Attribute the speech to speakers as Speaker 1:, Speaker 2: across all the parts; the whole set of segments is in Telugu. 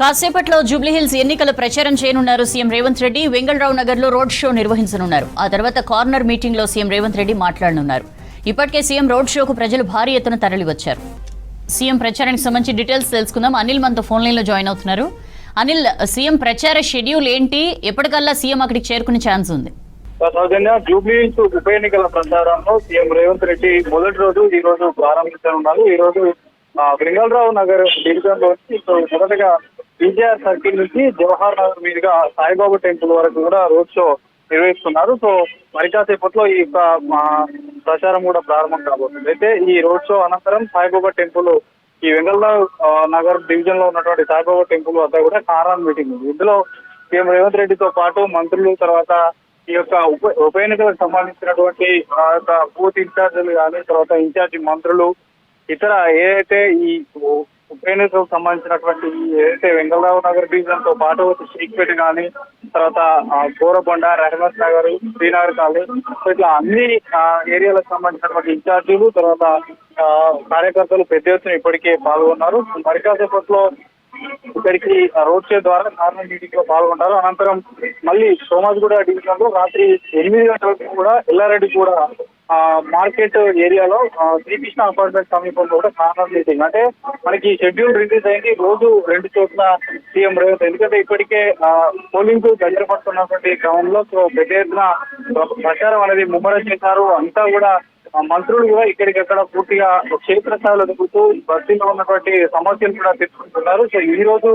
Speaker 1: కాసేపట్లో జూబ్లీహిల్స్ ఎన్నికల ప్రచారం చేయనున్నారు సీఎం రేవంత్ రెడ్డి. వెంగళరావు నగర్ లో రోడ్ షో నిర్వహించనున్నారు. ఆ తర్వాత కార్నర్ మీటింగ్ లో సీఎం రేవంత్ రెడ్డి మాట్లాడనున్నారు. ఇప్పటికే సీఎం రోడ్ షోకు ప్రజలు భారీ ఎత్తున తరలివచ్చారు. సీఎం ప్రచారానికి సంబంధించి డీటెయిల్స్ తెలుసుకుందాం. అనిల్ మనతో ఫోన్ లైన్ లో జాయిన్ అవుతున్నారు. అనిల్, సీఎం ప్రచార షెడ్యూల్ ఏంటి? ఎప్పటికల్లా సీఎం అక్కడికి చేరుకునే ఛాన్స్ ఉంది?
Speaker 2: సహజంగా జూబ్లీహిల్స్ ఉప ఎన్నికల ప్రచారంలో సీఎం రేవంత్ రెడ్డి మొదటి రోజు ఈ రోజు ప్రారంభించనున్నారు. ఈ రోజు వెంగళరావు నగర్ డివిజన్ లో మొదటగా పీజీఆర్ సర్కిల్ నుంచి జవహర్ నగర్ మీదుగా సాయిబాబా టెంపుల్ వరకు కూడా రోడ్ షో నిర్వహిస్తున్నారు. సో మరి కాసేపట్లో ఈ యొక్క ప్రచారం కూడా ప్రారంభం కాబోతుంది. అయితే ఈ రోడ్ షో అనంతరం సాయిబాబా టెంపుల్, ఈ వెంగళరావు నగర్ డివిజన్ లో ఉన్నటువంటి సాయిబాబా టెంపుల్ వద్ద కూడా కారాన్ మీటింగ్ ఉంది. ఇందులో సీఎం రేవంత్ రెడ్డితో పాటు మంత్రులు, తర్వాత ఈ యొక్క ఉప ఎన్నికలకు సంబంధించినటువంటి బూత్ ఇన్ఛార్జీలు కానీ, తర్వాత ఇన్ఛార్జి మంత్రులు, ఇతర ఏదైతే ఈ ఉప ఎన్నికలకు సంబంధించినటువంటి ఏదైతే వెంగళరావు నగర్ డివిజన్ తో పాటు శ్రీపేట కానీ, తర్వాత కోరబండ, రహమత్ నగర్, శ్రీనగర్ కాలనీ, ఇట్లా అన్ని ఏరియాలకు సంబంధించినటువంటి ఇన్ఛార్జీలు, తర్వాత కార్యకర్తలు పెద్ద ఎత్తున ఇప్పటికే పాల్గొన్నారు. మరి కాసేపట్లో ఇక్కడికి రోడ్ షో ద్వారా కార్నర్ మీటింగ్ లో పాల్గొంటారు. అనంతరం మళ్ళీ సోమాజిగూడ డివిజన్ లో రాత్రి 8 గంటలకు కూడా ఎల్లారెడ్డి కూడా మార్కెట్ ఏరియాలో శ్రీకృష్ణ అపార్ట్మెంట్ సమీపంలో కూడా కార్నర్ మీటింగ్. అంటే మనకి షెడ్యూల్ రిలీజ్ అయింది. రోజు 2 చోట్ల సీఎం రేవంత్, ఎందుకంటే ఇప్పటికే పోలింగ్ దగ్గర పడుతున్నటువంటి క్రమంలో సో పెద్ద ఎత్తున ప్రచారం అనేది ముమ్మరం చేశారు. అంతా కూడా మంత్రులు కూడా ఇక్కడికక్కడ పూర్తిగా క్షేత్రస్థాయిలో దిగుతూ బస్తీలో ఉన్నటువంటి సమస్యలు కూడా తెలుసుకుంటున్నారు. సో ఈ రోజు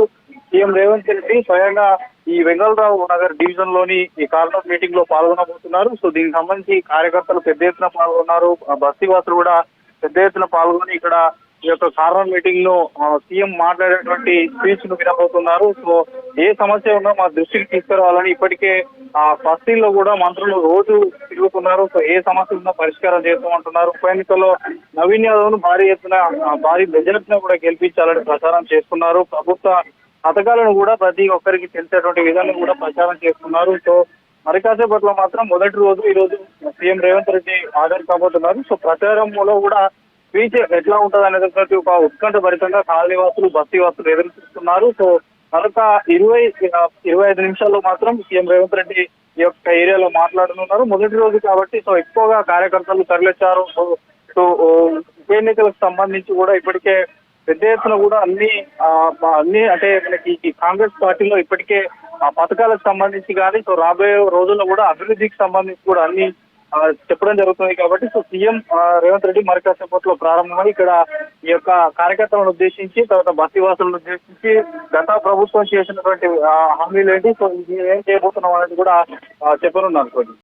Speaker 2: సీఎం రేవంత్ రెడ్డి స్వయంగా ఈ వెంగళరావు నగర్ డివిజన్ లోని ఈ కార్నర్ మీటింగ్ లో పాల్గొనబోతున్నారు. సో దీనికి సంబంధించి కార్యకర్తలు పెద్ద ఎత్తున పాల్గొన్నారు. బస్తీవాసులు కూడా పెద్ద ఎత్తున పాల్గొని ఇక్కడ ఈ యొక్క కార్నర్ మీటింగ్ లో సీఎం మాట్లాడేటువంటి స్పీచ్ ను వినబోతున్నారు. సో ఏ సమస్య ఉన్నా మా దృష్టికి తీసుకురావాలని ఇప్పటికే బస్తీల్లో కూడా మంత్రులు రోజు తిరుగుతున్నారు. సో ఏ సమస్య ఉన్నా పరిష్కారం చేస్తామంటున్నారు. ఉప ఎన్నికల్లో నవీన్ యాదవ్ ను భారీ మెజారిటీని కూడా గెలిపించాలని ప్రచారం చేస్తున్నారు. ప్రభుత్వ పథకాలను కూడా ప్రతి ఒక్కరికి తెలిసేటువంటి విధానం కూడా ప్రచారం చేస్తున్నారు. సో మరి కాసేపట్లో మాత్రం మొదటి రోజు ఈ రోజు సీఎం రేవంత్ రెడ్డి హాజరు కాబోతున్నారు. సో ప్రచారంలో కూడా స్పీచ్ ఎట్లా ఉంటుంది అనేది ఒక ఉత్కంఠ భరితంగా కాలనీవాసులు, బస్తీవాసులు ఎదురు చూస్తున్నారు. సో మరొక 25 నిమిషాల్లో మాత్రం సీఎం రేవంత్ రెడ్డి ఈ యొక్క ఏరియాలో మాట్లాడనున్నారు. మొదటి రోజు కాబట్టి సో ఎక్కువగా కార్యకర్తలు తరలిచ్చారు. సో ఉప ఎన్నికలకు సంబంధించి కూడా ఇప్పటికే పెద్ద ఎత్తున కూడా అన్ని అంటే మనకి కాంగ్రెస్ పార్టీలో ఇప్పటికే పథకాలకు సంబంధించి కానీ, సో రాబోయే రోజుల్లో కూడా అభివృద్ధికి సంబంధించి కూడా అన్ని చెప్పడం జరుగుతుంది. కాబట్టి సో సీఎం రేవంత్ రెడ్డి మరి కాసేపట్లో ప్రారంభమై ఇక్కడ ఈ యొక్క కార్యకర్తలను ఉద్దేశించి, తర్వాత బస్తీవాసులను ఉద్దేశించి గత ప్రభుత్వం చేసినటువంటి హామీలు ఏంటి, సో ఇది ఏం చేయబోతున్నాం అనేది కూడా చెప్పనున్నారు.